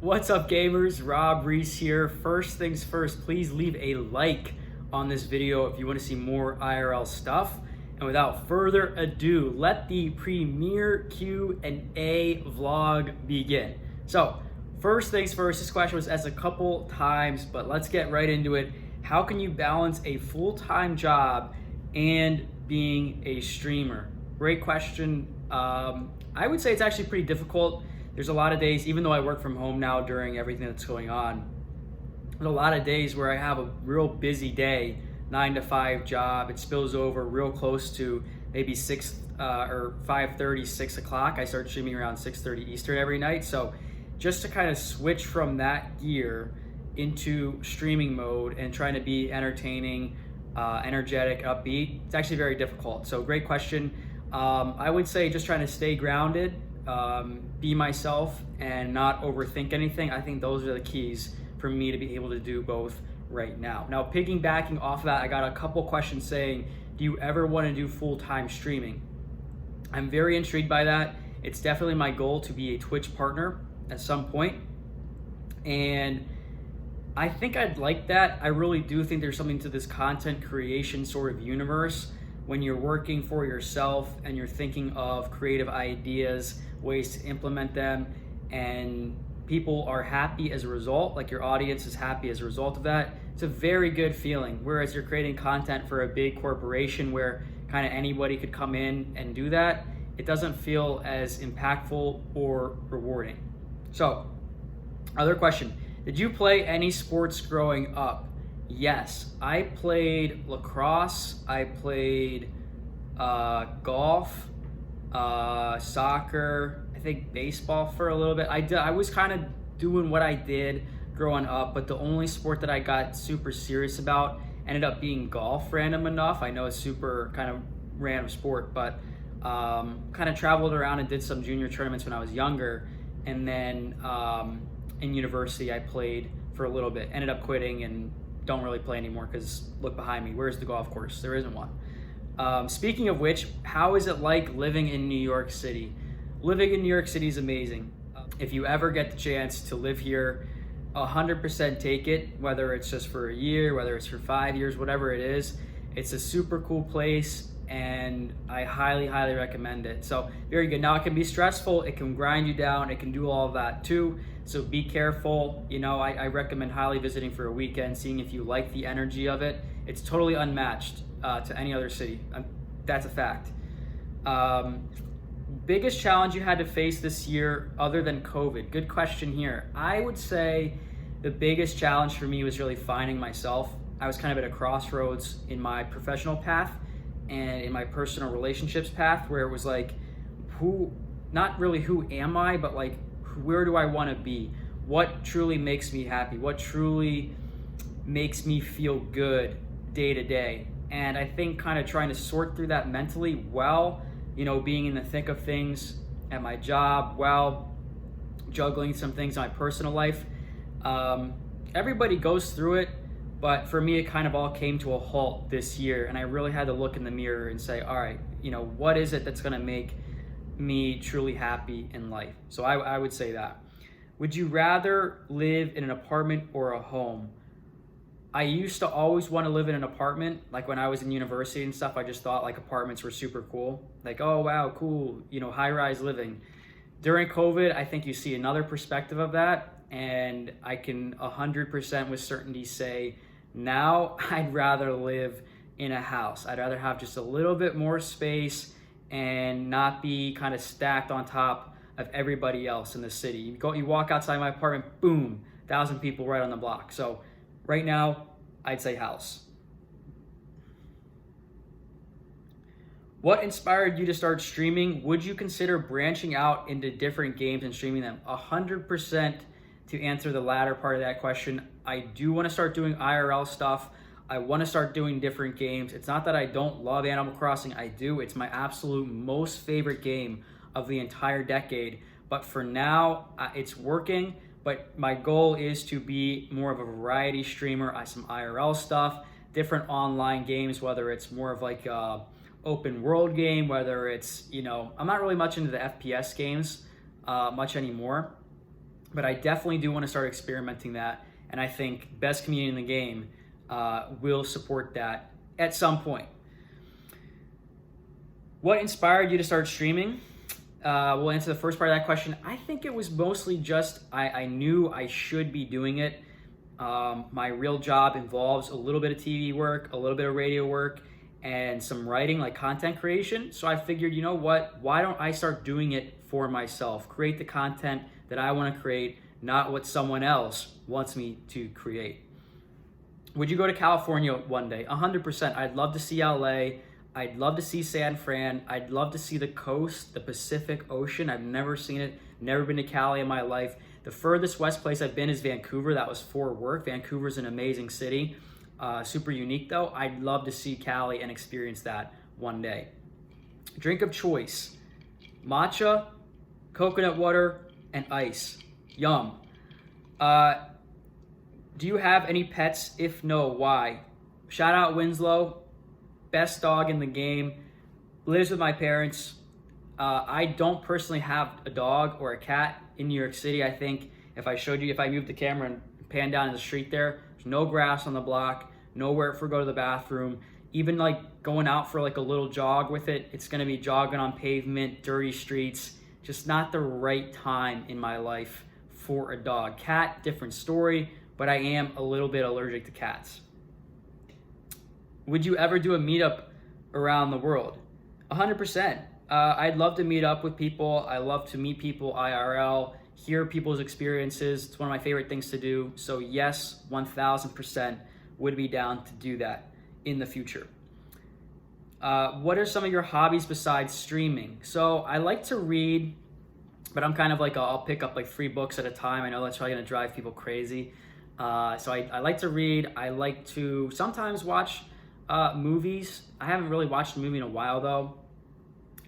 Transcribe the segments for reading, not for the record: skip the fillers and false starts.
What's up, gamers? Rob Reese here. First things first, please leave a like on this video if you want to see more IRL stuff. And without further ado, let the premiere Q&A vlog begin. So, first things first, this question was asked a couple times, but let's get right into it. How can you balance a full-time job and being a streamer? Great question. I would say it's actually pretty difficult. There's a lot of days, even though I work from home now during everything that's going on, there's a lot of days where I have a real busy day, 9 to 5 job. It spills over real close to maybe 6 or 5:30, 6 o'clock. I start streaming around 6:30 Eastern every night. So just to kind of switch from that gear into streaming mode and trying to be entertaining, energetic, upbeat, it's actually very difficult. So great question. I would say just trying to stay grounded, be myself, and not overthink anything. I think those are the keys for me to be able to do both right now. Now, piggybacking off of that, I got a couple questions saying, do you ever want to do full-time streaming? I'm very intrigued by that. It's definitely my goal to be a Twitch partner at some point. And I think I'd like that. I really do think there's something to this content creation sort of universe when you're working for yourself and you're thinking of creative ideas, ways to implement them, and people are happy as a result, like your audience is happy as a result of that. It's a very good feeling. Whereas you're creating content for a big corporation where kind of anybody could come in and do that, it doesn't feel as impactful or rewarding. So, other question, did you play any sports growing up? Yes, I played lacrosse, I played golf, soccer, I think baseball for a little bit. I was kind of doing what I did growing up, but the only sport that I got super serious about ended up being golf, random enough. I know it's super kind of random sport, but kind of traveled around and did some junior tournaments when I was younger. And then in university, I played for a little bit, ended up quitting and don't really play anymore because look behind me, where's the golf course? There isn't one. Speaking of which, how is it like living in New York City? Living in New York City is amazing. If you ever get the chance to live here, 100% take it, whether it's just for a year, whether it's for 5 years, whatever it is. It's a super cool place and I highly, highly recommend it. So very good. Now it can be stressful, it can grind you down, it can do all of that too. So be careful. You know, I recommend highly visiting for a weekend, seeing if you like the energy of it. It's totally unmatched to any other city. That's a fact. Biggest challenge you had to face this year other than COVID? Good question here. I would say the biggest challenge for me was really finding myself. I was kind of at a crossroads in my professional path and in my personal relationships path where it was like, not really who am I, but like, where do I want to be? What truly makes me happy? What truly makes me feel good day to day? And I think kind of trying to sort through that mentally while, you know, being in the thick of things at my job, while juggling some things in my personal life. Everybody goes through it, but for me, it kind of all came to a halt this year. And I really had to look in the mirror and say, all right, you know, what is it that's going to make me truly happy in life? So I would say that. Would you rather live in an apartment or a home? I used to always want to live in an apartment. Like when I was in university and stuff, I just thought like apartments were super cool. Like, oh wow, cool, you know, high-rise living. During COVID, I think you see another perspective of that. And I can 100% with certainty say now I'd rather live in a house. I'd rather have just a little bit more space and not be kind of stacked on top of everybody else in the city. You walk outside my apartment, boom, 1,000 people right on the block. So right now, I'd say house. What inspired you to start streaming? Would you consider branching out into different games and streaming them? 100% to answer the latter part of that question. I do want to start doing IRL stuff. I want to start doing different games. It's not that I don't love Animal Crossing. I do. It's my absolute most favorite game of the entire decade. But for now, it's working. But my goal is to be more of a variety streamer. Some IRL stuff, different online games, whether it's more of like a open world game, whether it's, you know, I'm not really much into the FPS games much anymore. but I definitely do want to start experimenting that. And I think best community in the game will support that at some point. What inspired you to start streaming? We'll answer the first part of that question. I think it was mostly just I knew I should be doing it. My real job involves a little bit of TV work, a little bit of radio work, and some writing, like content creation. So I figured, you know what? Why don't I start doing it for myself? Create the content that I want to create, not what someone else wants me to create. Would you go to California one day? 100%. I'd love to see LA. I'd love to see San Fran. I'd love to see the coast, the Pacific Ocean. I've never seen it, never been to Cali in my life. The furthest west place I've been is Vancouver. That was for work. Vancouver's an amazing city. Super unique though. I'd love to see Cali and experience that one day. Drink of choice: matcha, coconut water, and ice. Yum. Do you have any pets? If no, why? Shout out Winslow. Best dog in the game, lives with my parents. I don't personally have a dog or a cat in New York City. I think if I moved the camera and pan down in the street there's no grass on the block, nowhere for go to the bathroom. Even like going out for like a little jog with it, it's gonna be jogging on pavement, dirty streets, just not the right time in my life for a dog. Cat, different story, but I am a little bit allergic to cats. Would you ever do a meetup around the world? 100%. I'd love to meet up with people. I love to meet people IRL, hear people's experiences. It's one of my favorite things to do. So yes, 1000% would be down to do that in the future. What are some of your hobbies besides streaming? So I like to read, but I'm kind of like, I'll pick up like 3 books at a time. I know that's probably gonna drive people crazy. So I like to read. I like to sometimes watch movies. I haven't really watched a movie in a while though.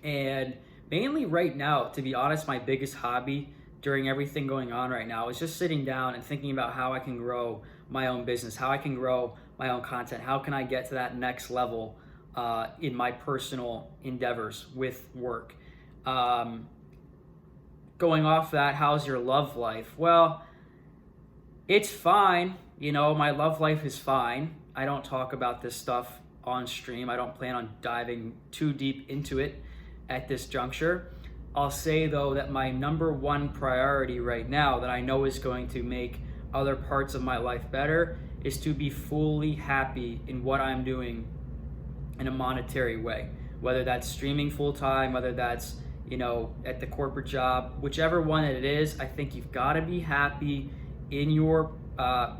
And mainly right now, to be honest, my biggest hobby during everything going on right now is just sitting down and thinking about how I can grow my own business, how I can grow my own content, how can I get to that next level in my personal endeavors with work. Going off that, how's your love life? Well, it's fine. You know, my love life is fine. I don't talk about this stuff on stream. I don't plan on diving too deep into it at this juncture. I'll say though that my number one priority right now that I know is going to make other parts of my life better is to be fully happy in what I'm doing in a monetary way. Whether that's streaming full time, whether that's, you know, at the corporate job, whichever one it is, I think you've got to be happy in your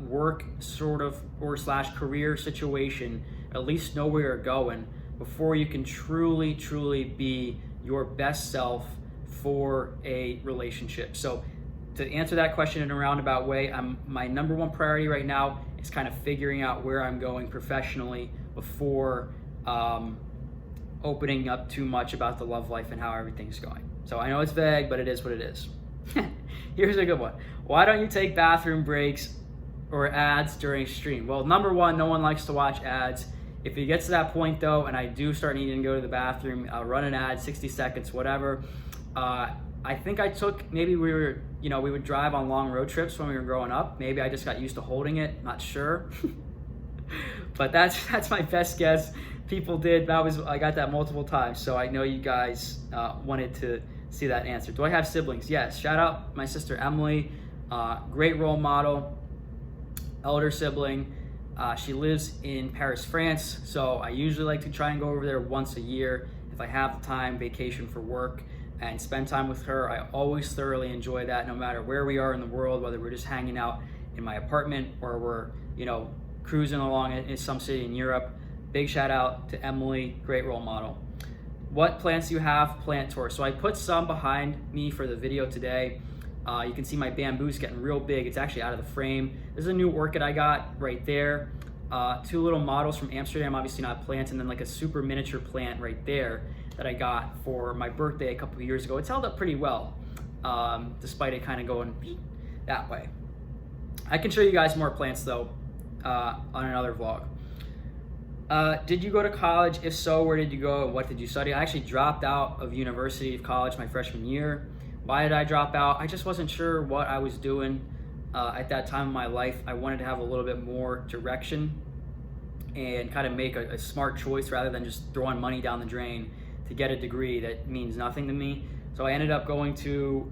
work sort of or / career situation, at least know where you're going before you can truly be your best self for a relationship. So to answer that question in a roundabout way, my number one priority right now is kind of figuring out where I'm going professionally before opening up too much about the love life and how everything's going. So I know it's vague, but it is what it is. Here's a good one. Why don't you take bathroom breaks or ads during stream? Well, number one, no one likes to watch ads. If it gets to that point though, and I do start needing to go to the bathroom, I'll run an ad, 60 seconds, whatever. I think I took, maybe we would drive on long road trips when we were growing up. Maybe I just got used to holding it, not sure. But that's my best guess. People did, I got that multiple times. So I know you guys wanted to see that answer. Do I have siblings? Yes, shout out my sister Emily, great role model, elder sibling. She lives in Paris, France, so I usually like to try and go over there once a year if I have the time, vacation for work, and spend time with her. I always thoroughly enjoy that, no matter where we are in the world, whether we're just hanging out in my apartment or we're, cruising along in some city in Europe. Big shout out to Emily, great role model. What plants do you have? Plant tour. So I put some behind me for the video today. You can see my bamboo's getting real big. It's actually out of the frame. This is a new orchid I got right there. 2 little models from Amsterdam, obviously not plants, and then like a super miniature plant right there that I got for my birthday a couple of years ago. It's held up pretty well, despite it kind of going that way. I can show you guys more plants though on another vlog. Did you go to college? If so, where did you go and what did you study? I actually dropped out of University of College my freshman year. Why did I drop out? I just wasn't sure what I was doing at that time in my life. I wanted to have a little bit more direction and kind of make a smart choice rather than just throwing money down the drain to get a degree that means nothing to me. So I ended up going to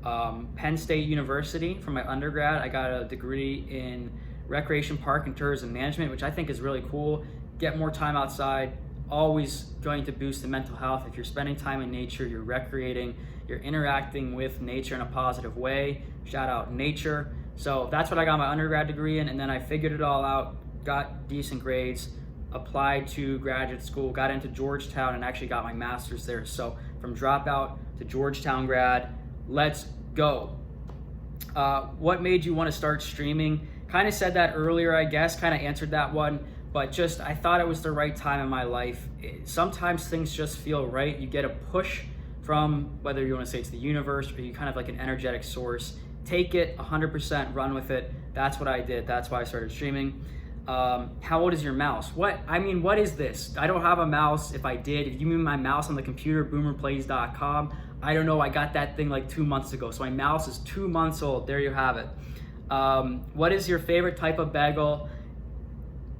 Penn State University for my undergrad. I got a degree in recreation park and tourism management, which I think is really cool. Get more time outside, always going to boost the mental health. If you're spending time in nature, you're recreating, you're interacting with nature in a positive way. Shout out nature. So that's what I got my undergrad degree in, and then I figured it all out, got decent grades, applied to graduate school, got into Georgetown, and actually got my master's there. So from dropout to Georgetown grad, let's go. What made you want to start streaming? Kind of said that earlier, I guess, kind of answered that one, but just I thought it was the right time in my life. Sometimes things just feel right. You get a push from, whether you want to say it's the universe or you kind of like an energetic source. Take it 100%, run with it. That's what I did. That's why I started streaming. How old is your mouse? What is this? I don't have a mouse. If I did, if you mean my mouse on the computer, boomerplays.com, I don't know. I got that thing like 2 months ago. So my mouse is 2 months old. There you have it. What is your favorite type of bagel?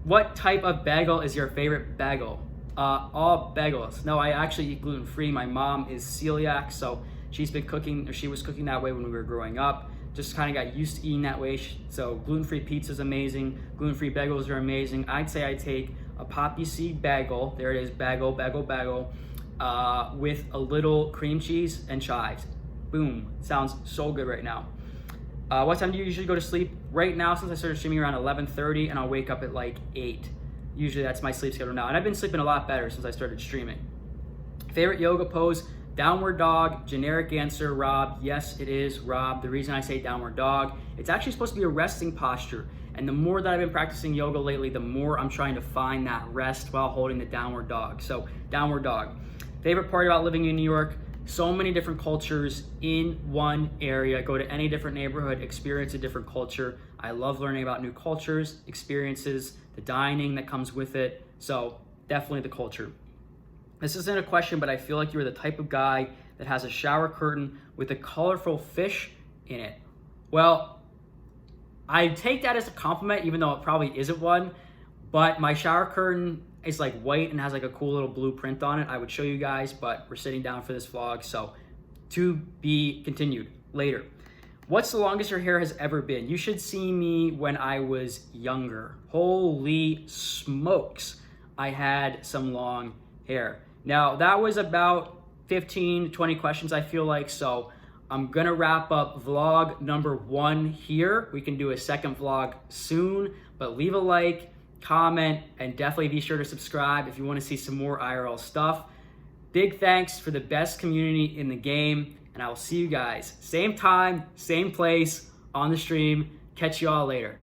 What type of bagel is your favorite bagel? All bagels. No, I actually eat gluten-free. My mom is celiac, so she was cooking that way when we were growing up. Just kind of got used to eating that way. So gluten-free pizza is amazing. Gluten-free bagels are amazing. I'd say I take a poppy seed bagel. There it is, bagel, with a little cream cheese and chives. Boom, sounds so good right now. What time do you usually go to sleep? Right now, since I started streaming around 11:30, and I'll wake up at like 8. Usually that's my sleep schedule now. And I've been sleeping a lot better since I started streaming. Favorite yoga pose? Downward dog. Generic answer, Rob. Yes, it is, Rob. The reason I say downward dog, it's actually supposed to be a resting posture. And the more that I've been practicing yoga lately, the more I'm trying to find that rest while holding the downward dog. So downward dog. Favorite part about living in New York? So many different cultures in one area. Go to any different neighborhood, experience a different culture. I love learning about new cultures, experiences, the dining that comes with it. So definitely the culture. This isn't a question, but I feel like you're the type of guy that has a shower curtain with a colorful fish in it. Well, I take that as a compliment, even though it probably isn't one, but my shower curtain is like white and has like a cool little blue print on it. I would show you guys, but we're sitting down for this vlog, so to be continued later. What's the longest your hair has ever been? You should see me when I was younger. Holy smokes, I had some long hair. Now, that was about 15 to 20 questions, I feel like, so I'm gonna wrap up vlog number 1 here. We can do a second vlog soon, but leave a like, comment, and definitely be sure to subscribe if you wanna see some more IRL stuff. Big thanks for the best community in the game, and I will see you guys same time, same place on the stream. Catch you all later.